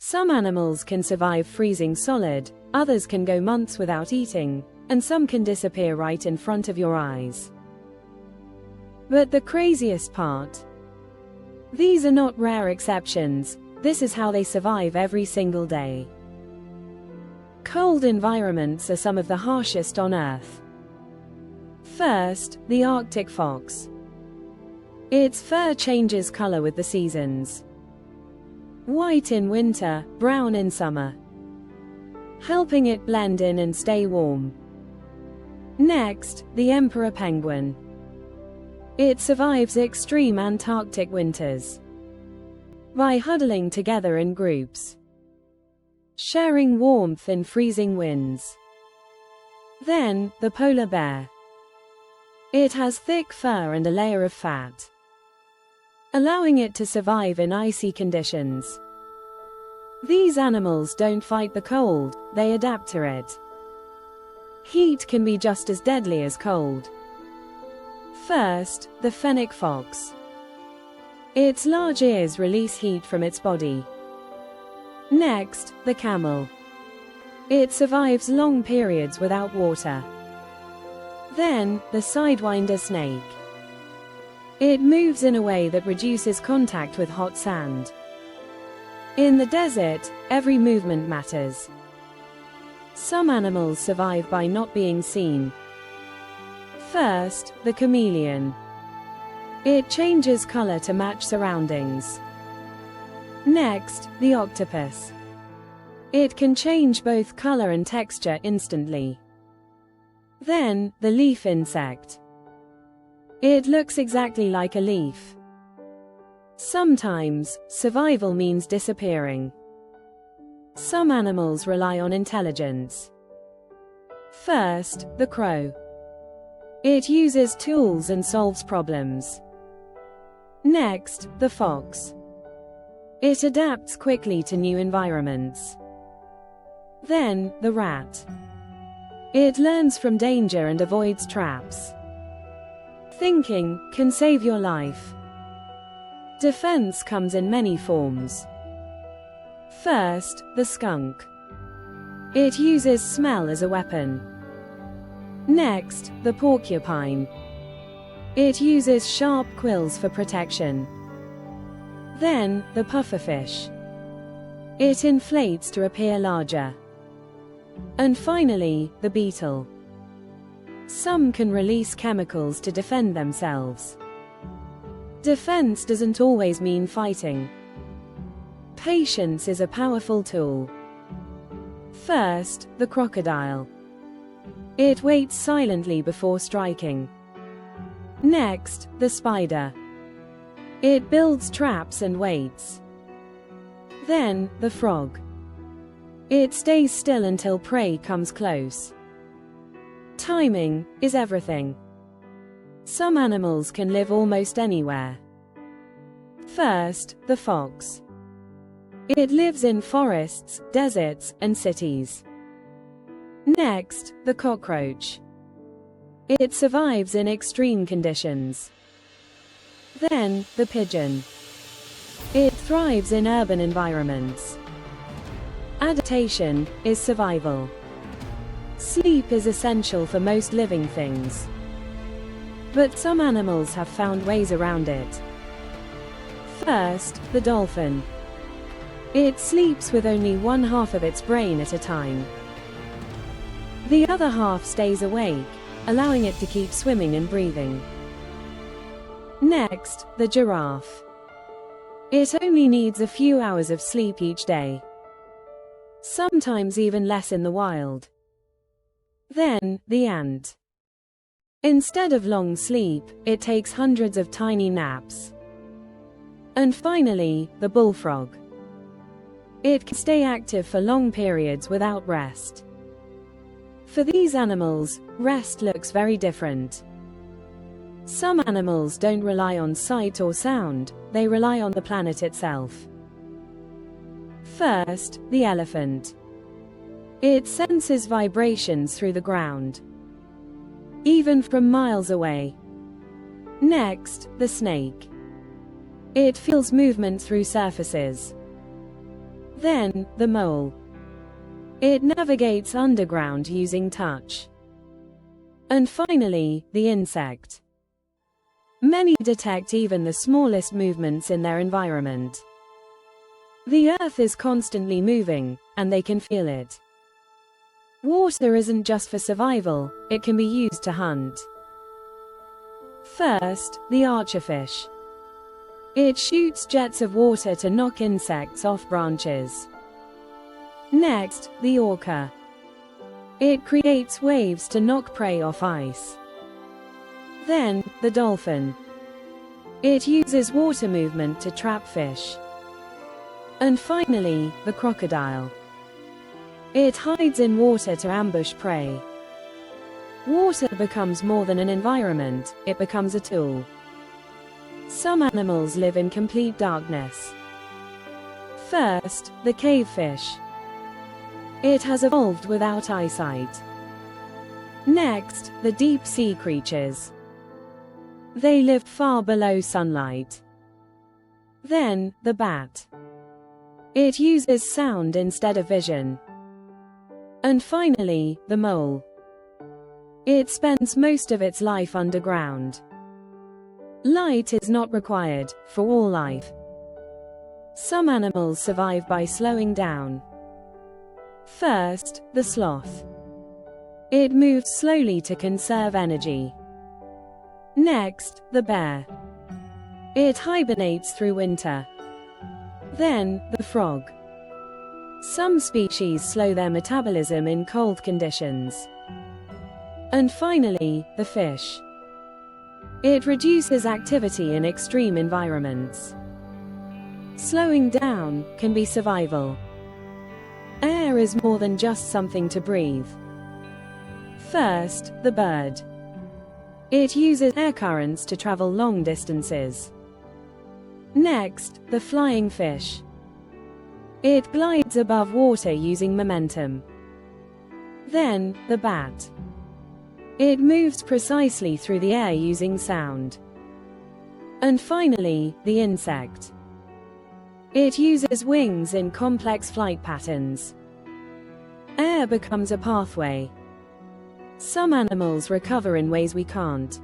Some animals can survive freezing solid, others can go months without eating, and some can disappear right in front of your eyes. But the craziest part? These are not rare exceptions, this is how they survive every single day. Cold environments are some of the harshest on Earth. First, the Arctic fox. Its fur changes color with the seasons. White in winter, brown in summer, helping it blend in and stay warm. Next, the emperor penguin. It survives extreme Antarctic winters by huddling together in groups, sharing warmth in freezing winds. Then, the polar bear. It has thick fur and a layer of fat, allowing it to survive in icy conditions. These animals don't fight the cold, they adapt to it. Heat can be just as deadly as cold. First, the fennec fox. Its large ears release heat from its body. Next, the camel. It survives long periods without water. Then, the sidewinder snake. It moves in a way that reduces contact with hot sand. In the desert, every movement matters. Some animals survive by not being seen. First, the chameleon. It changes color to match surroundings. Next, the octopus. It can change both color and texture instantly. Then, the leaf insect. It looks exactly like a leaf. Sometimes, survival means disappearing. Some animals rely on intelligence. First, the crow. It uses tools and solves problems. Next, the fox. It adapts quickly to new environments. Then, the rat. It learns from danger and avoids traps. Thinking can save your life. Defense comes in many forms. First, the skunk. It uses smell as a weapon. Next, the porcupine. It uses sharp quills for protection. Then, the pufferfish. It inflates to appear larger. And finally, the beetle. Some can release chemicals to defend themselves. Defense doesn't always mean fighting. Patience is a powerful tool. First, the crocodile. It waits silently before striking. Next, the spider. It builds traps and waits. Then, the frog. It stays still until prey comes close. Timing is everything. Some animals can live almost anywhere. First, the fox. It lives in forests, deserts, and cities. Next, the cockroach. It survives in extreme conditions. Then, the pigeon. It thrives in urban environments. Adaptation is survival. Sleep is essential for most living things. But some animals have found ways around it. First, the dolphin. It sleeps with only one half of its brain at a time. The other half stays awake, allowing it to keep swimming and breathing. Next, the giraffe. It only needs a few hours of sleep each day. Sometimes even less in the wild. Then, the ant. Instead of long sleep, it takes hundreds of tiny naps. And finally, the bullfrog. It can stay active for long periods without rest. For these animals, rest looks very different. Some animals don't rely on sight or sound, they rely on the planet itself. First, the elephant. It senses vibrations through the ground, even from miles away. Next, the snake. It feels movement through surfaces. Then, the mole. It navigates underground using touch. And finally, the insect. Many detect even the smallest movements in their environment. The earth is constantly moving, and they can feel it. Water isn't just for survival, it can be used to hunt. First, the archerfish. It shoots jets of water to knock insects off branches. Next, the orca. It creates waves to knock prey off ice. Then, the dolphin. It uses water movement to trap fish. And finally, the crocodile. It hides in water to ambush prey. Water becomes more than an environment, it becomes a tool. Some animals live in complete darkness. First, the cavefish. It has evolved without eyesight. Next, the deep sea creatures. They live far below sunlight. Then, the bat. It uses sound instead of vision. And finally, the mole. It spends most of its life underground. Light is not required for all life. Some animals survive by slowing down. First, the sloth. It moves slowly to conserve energy. Next, the bear. It hibernates through winter. Then, the frog. Some species slow their metabolism in cold conditions. And finally, the fish. It reduces activity in extreme environments. Slowing down can be survival. Air is more than just something to breathe. First, the bird. It uses air currents to travel long distances. Next, the flying fish. It glides above water using momentum. Then, the bat. It moves precisely through the air using sound. And finally, the insect. It uses wings in complex flight patterns. Air becomes a pathway. Some animals recover in ways we can't.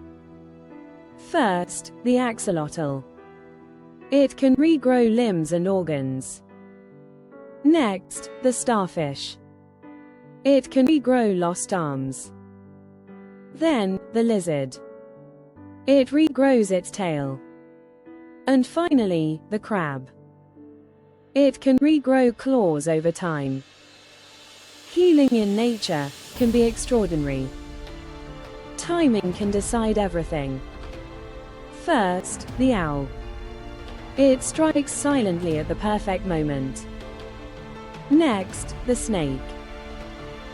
First, the axolotl. It can regrow limbs and organs. Next, the starfish. It can regrow lost arms. Then, the lizard. It regrows its tail. And finally, the crab. It can regrow claws over time. Healing in nature can be extraordinary. Timing can decide everything. First, the owl. It strikes silently at the perfect moment. Next, the snake.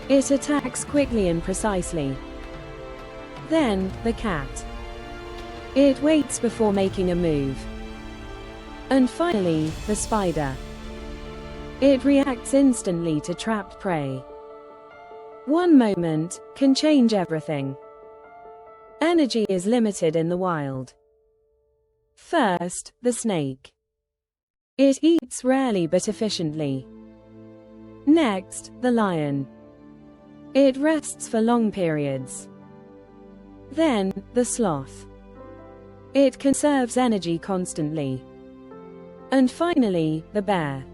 It attacks quickly and precisely. Then, the cat. It waits before making a move. And finally, the spider. It reacts instantly to trapped prey. One moment can change everything. Energy is limited in the wild. First, the snake. It eats rarely but efficiently. Next, the lion. It rests for long periods. Then, the sloth. It conserves energy constantly. And finally, the bear.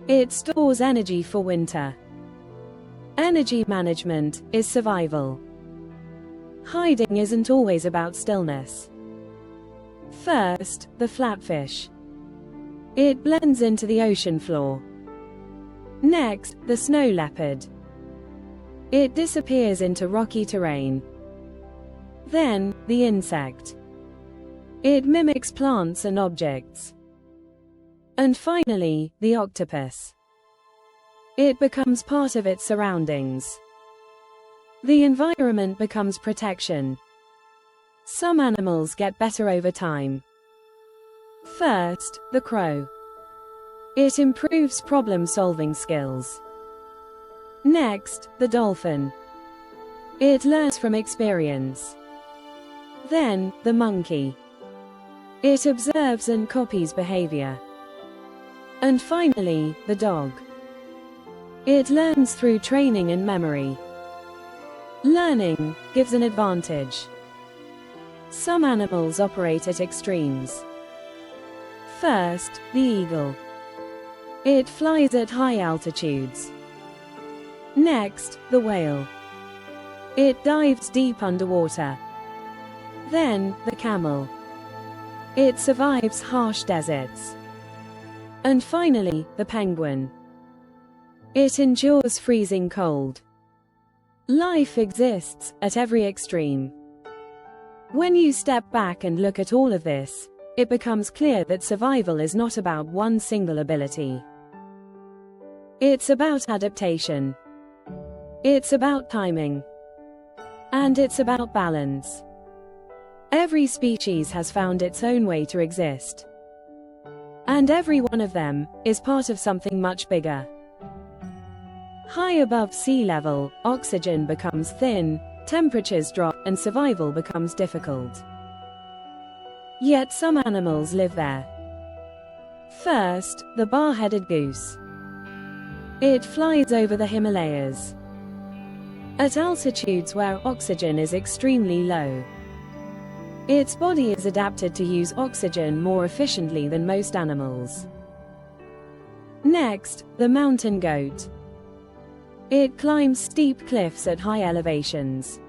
It stores energy for winter. Energy management is survival. Hiding isn't always about stillness. First, the flatfish. It blends into the ocean floor. Next, the snow leopard. It disappears into rocky terrain. Then, the insect. It mimics plants and objects. And finally, the octopus. It becomes part of its surroundings. The environment becomes protection. Some animals get better over time. First, the crow. It improves problem-solving skills. Next, the dolphin. It learns from experience. Then, the monkey. It observes and copies behavior. And finally, the dog. It learns through training and memory. Learning gives an advantage. Some animals operate at extremes. First, the eagle. It flies at high altitudes. Next, the whale. It dives deep underwater. Then, the camel. It survives harsh deserts. And finally, the penguin. It endures freezing cold. Life exists at every extreme. When you step back and look at all of this, it becomes clear that survival is not about one single ability. It's about adaptation. It's about timing. And it's about balance. Every species has found its own way to exist. And every one of them is part of something much bigger. High above sea level, oxygen becomes thin, temperatures drop, and survival becomes difficult. Yet some animals live there. First, the bar-headed goose. It flies over the Himalayas. At altitudes where oxygen is extremely low. Its body is adapted to use oxygen more efficiently than most animals. Next, the mountain goat. It climbs steep cliffs at high elevations,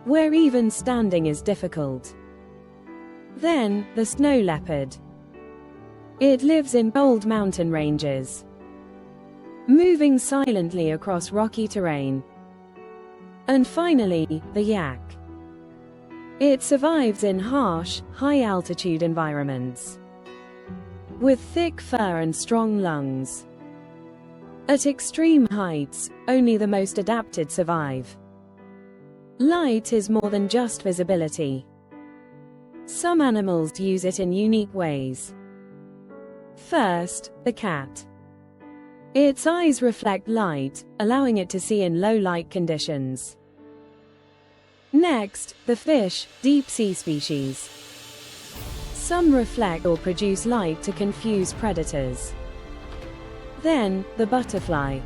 where even standing is difficult. Then, the snow leopard. It lives in bold mountain ranges, moving silently across rocky terrain. And finally, the yak. It survives in harsh, high-altitude environments, with thick fur and strong lungs. At extreme heights, only the most adapted survive. Light is more than just visibility. Some animals use it in unique ways. First, the cat. Its eyes reflect light, allowing it to see in low light conditions. Next, the fish, deep-sea species. Some reflect or produce light to confuse predators. Then, the butterfly.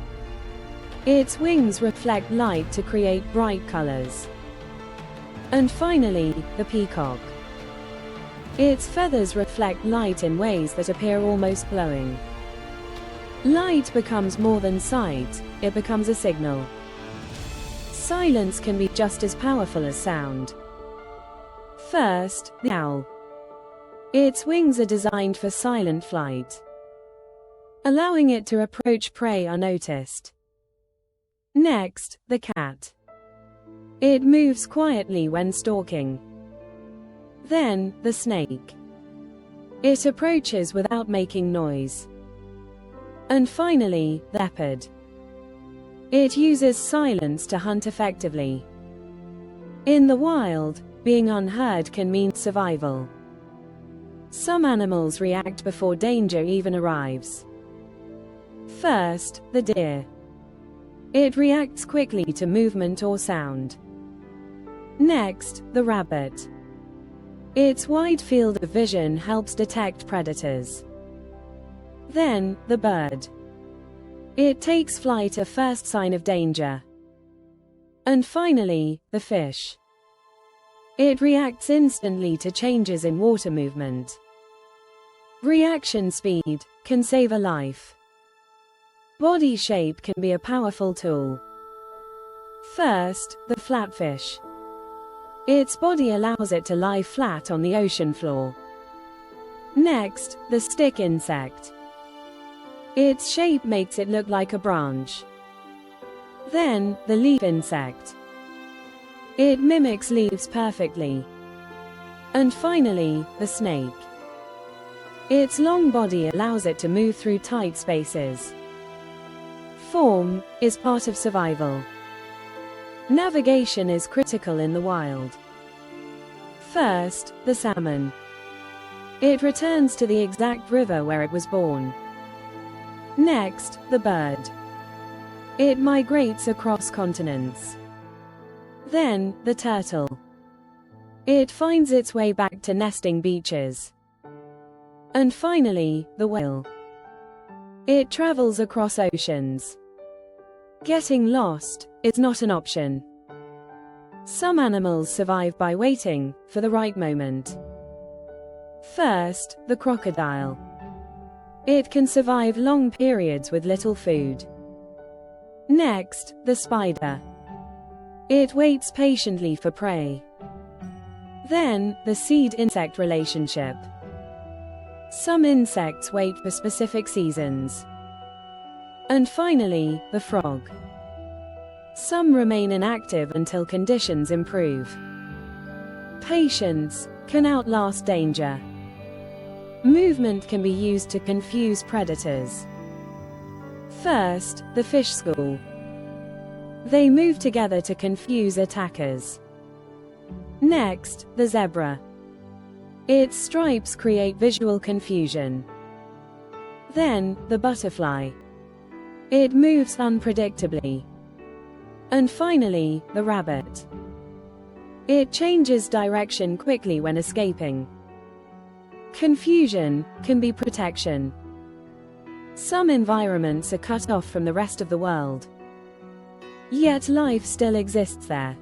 Its wings reflect light to create bright colors. And finally, the peacock. Its feathers reflect light in ways that appear almost glowing. Light becomes more than sight, it becomes a signal. Silence can be just as powerful as sound. First, the owl. Its wings are designed for silent flight, allowing it to approach prey unnoticed. Next, the cat. It moves quietly when stalking. Then, the snake. It approaches without making noise. And finally, the leopard. It uses silence to hunt effectively. In the wild, being unheard can mean survival. Some animals react before danger even arrives. First, the deer. It reacts quickly to movement or sound. Next, the rabbit. Its wide field of vision helps detect predators. Then, the bird. It takes flight at first sign of danger. And finally, the fish. It reacts instantly to changes in water movement. Reaction speed can save a life. Body shape can be a powerful tool. First, the flatfish. Its body allows it to lie flat on the ocean floor. Next, the stick insect. Its shape makes it look like a branch. Then, the leaf insect. It mimics leaves perfectly. And finally, the snake. Its long body allows it to move through tight spaces. Form is part of survival. Navigation is critical in the wild. First, the salmon. It returns to the exact river where it was born. Next, the bird. It migrates across continents. Then, the turtle. It finds its way back to nesting beaches. And finally, the whale. It travels across oceans. Getting lost is not an option. Some animals survive by waiting for the right moment. First, the crocodile. It can survive long periods with little food. Next, the spider. It waits patiently for prey. Then, the seed-insect relationship. Some insects wait for specific seasons. And finally, the frog. Some remain inactive until conditions improve. Patience can outlast danger. Movement can be used to confuse predators. First, the fish school. They move together to confuse attackers. Next, the zebra. Its stripes create visual confusion. Then, the butterfly. It moves unpredictably. And finally, the rabbit. It changes direction quickly when escaping. Confusion can be protection. Some environments are cut off from the rest of the world. Yet life still exists there.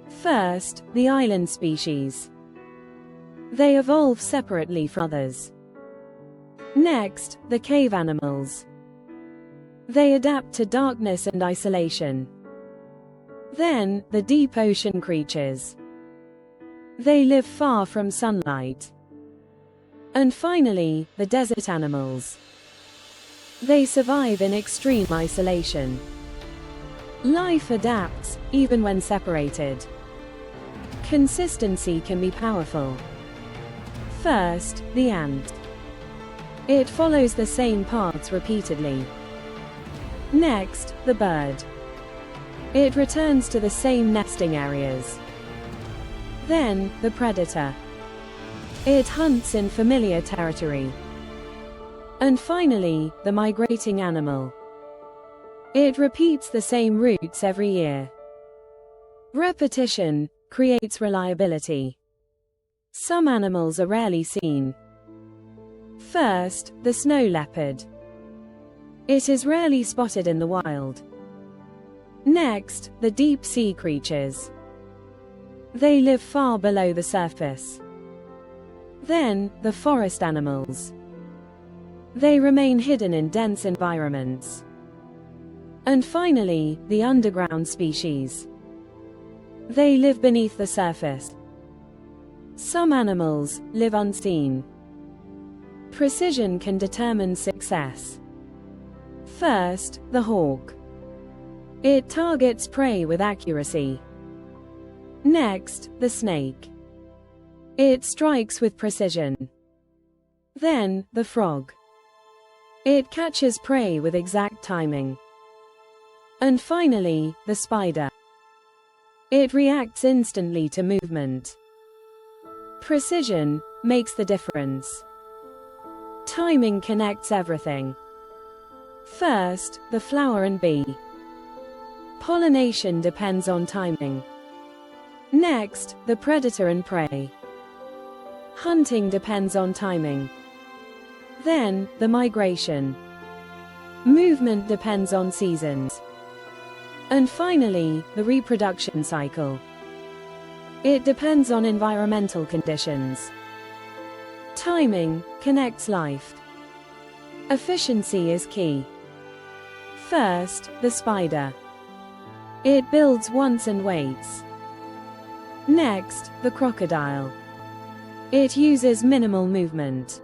First, the island species. They evolve separately from others. Next, the cave animals. They adapt to darkness and isolation. Then, the deep ocean creatures. They live far from sunlight. And finally, the desert animals. They survive in extreme isolation. Life adapts, even when separated. Consistency can be powerful. First, the ant. It follows the same paths repeatedly. Next, the bird. It returns to the same nesting areas. Then, the predator. It hunts in familiar territory. And finally, the migrating animal. It repeats the same routes every year. Repetition creates reliability. Some animals are rarely seen. First, the snow leopard. It is rarely spotted in the wild. Next, the deep sea creatures. They live far below the surface. Then, the forest animals. They remain hidden in dense environments. And finally, the underground species. They live beneath the surface. Some animals live unseen. Precision can determine success. First, the hawk. It targets prey with accuracy. Next, the snake. It strikes with precision. Then, the frog. It catches prey with exact timing. And finally, the spider. It reacts instantly to movement. Precision makes the difference. Timing connects everything. First, the flower and bee. Pollination depends on timing. Next, the predator and prey. Hunting depends on timing. Then, the migration. Movement depends on seasons. And finally, the reproduction cycle. It depends on environmental conditions. Timing connects life. Efficiency is key. First, the spider. It builds once and waits. Next, the crocodile. It uses minimal movement.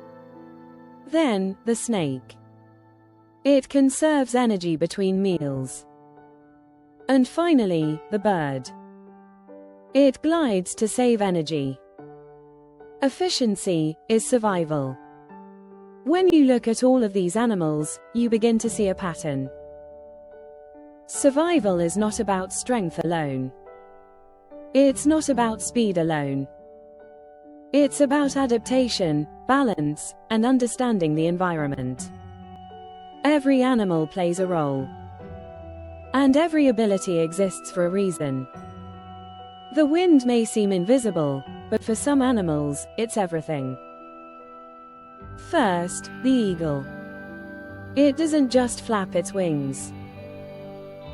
Then, the snake. It conserves energy between meals. And finally, the bird. It glides to save energy. Efficiency is survival. When you look at all of these animals, you begin to see a pattern. Survival is not about strength alone. It's not about speed alone. It's about adaptation, balance, and understanding the environment. Every animal plays a role. And every ability exists for a reason. The wind may seem invisible, but for some animals, it's everything. First, the eagle. It doesn't just flap its wings.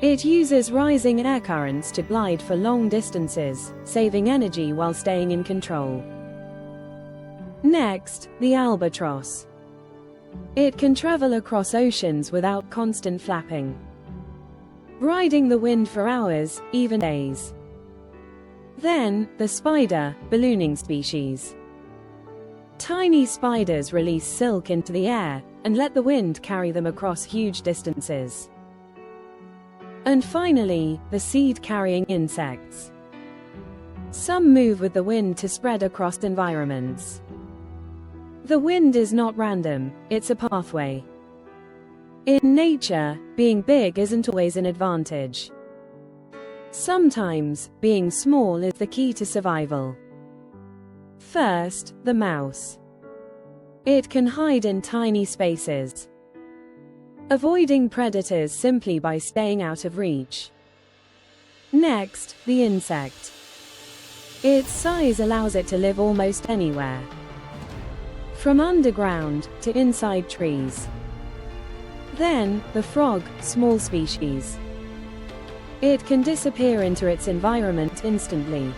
It uses rising air currents to glide for long distances, saving energy while staying in control. Next, the albatross. It can travel across oceans without constant flapping, riding the wind for hours, even days. Then, the spider, ballooning species. Tiny spiders release silk into the air, and let the wind carry them across huge distances. And finally, the seed-carrying insects. Some move with the wind to spread across environments. The wind is not random, it's a pathway. In nature, being big isn't always an advantage. Sometimes, being small is the key to survival. First, the mouse. It can hide in tiny spaces, avoiding predators simply by staying out of reach. Next, the insect. Its size allows it to live almost anywhere, from underground to inside trees. Then, the frog, small species. It can disappear into its environment instantly.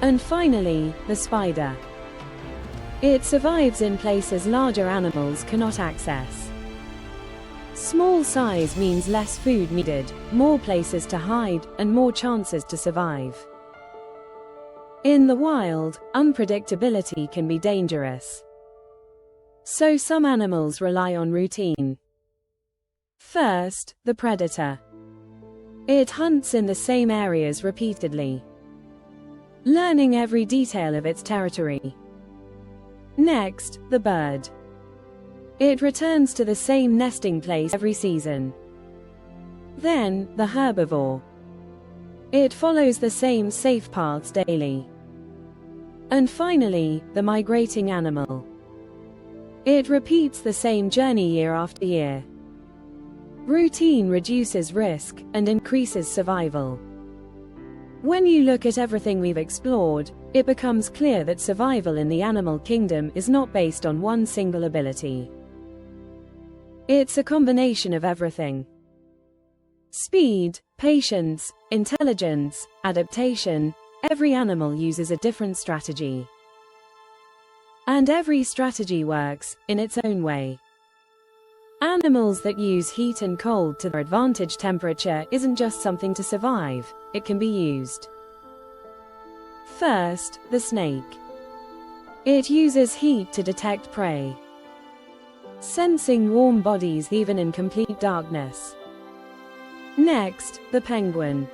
And finally, the spider. It survives in places larger animals cannot access. Small size means less food needed, more places to hide, and more chances to survive. In the wild, unpredictability can be dangerous. So some animals rely on routine. First, the predator. It hunts in the same areas repeatedly, learning every detail of its territory. Next, the bird. It returns to the same nesting place every season. Then, the herbivore. It follows the same safe paths daily. And finally, the migrating animal. It repeats the same journey year after year. Routine reduces risk and increases survival. When you look at everything we've explored, it becomes clear that survival in the animal kingdom is not based on one single ability. It's a combination of everything. Speed, patience, intelligence, adaptation. Every animal uses a different strategy. And every strategy works, in its own way. Animals that use heat and cold to their advantage. Temperature isn't just something to survive, it can be used. First, the snake. It uses heat to detect prey, sensing warm bodies even in complete darkness. Next, the penguin.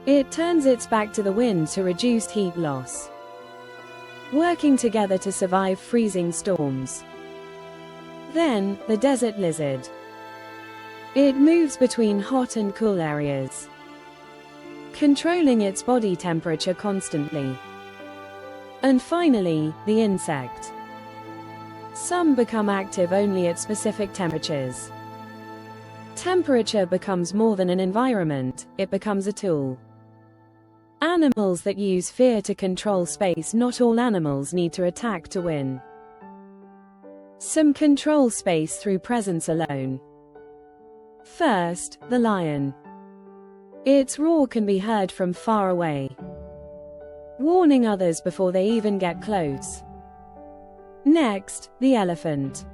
It turns its back to the wind to reduce heat loss, working together to survive freezing storms. Then, the desert lizard. It moves between hot and cool areas, controlling its body temperature constantly. And finally, the insect. Some become active only at specific temperatures. Temperature becomes more than an environment, it becomes a tool. Animals that use fear to control space. Not all animals need to attack to win. Some control space through presence alone. First, the lion. Its roar can be heard from far away, warning others before they even get close. Next, the elephant.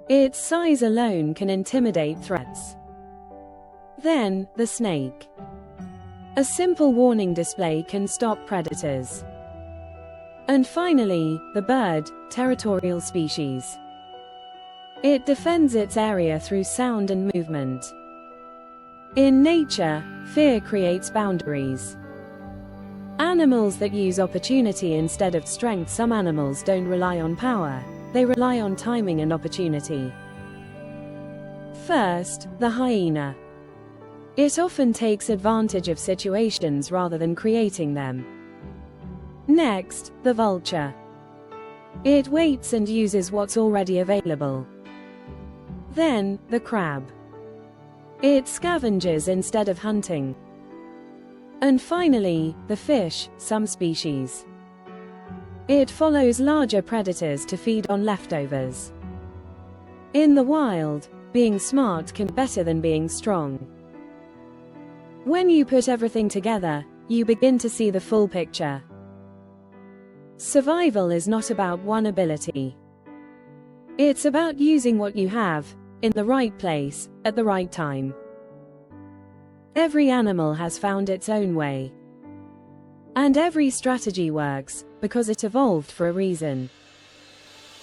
Its size alone can intimidate threats. Then, the snake. A simple warning display can stop predators. And finally, the bird, territorial species. It defends its area through sound and movement. In nature, fear creates boundaries. Animals that use opportunity instead of strength. Some animals don't rely on power, they rely on timing and opportunity. First, the hyena. It often takes advantage of situations rather than creating them. Next, the vulture. It waits and uses what's already available. Then, the crab. It scavenges instead of hunting. And finally, the fish, some species. It follows larger predators to feed on leftovers. In the wild, being smart can be better than being strong. When you put everything together, you begin to see the full picture. Survival is not about one ability. It's about using what you have, in the right place, at the right time. Every animal has found its own way. And every strategy works, because it evolved for a reason.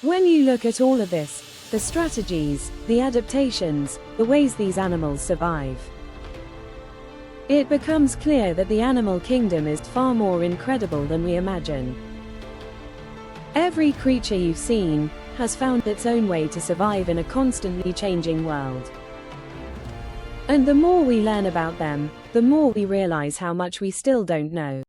When you look at all of this, the strategies, the adaptations, the ways these animals survive, it becomes clear that the animal kingdom is far more incredible than we imagine. Every creature you've seen has found its own way to survive in a constantly changing world. And the more we learn about them, the more we realize how much we still don't know.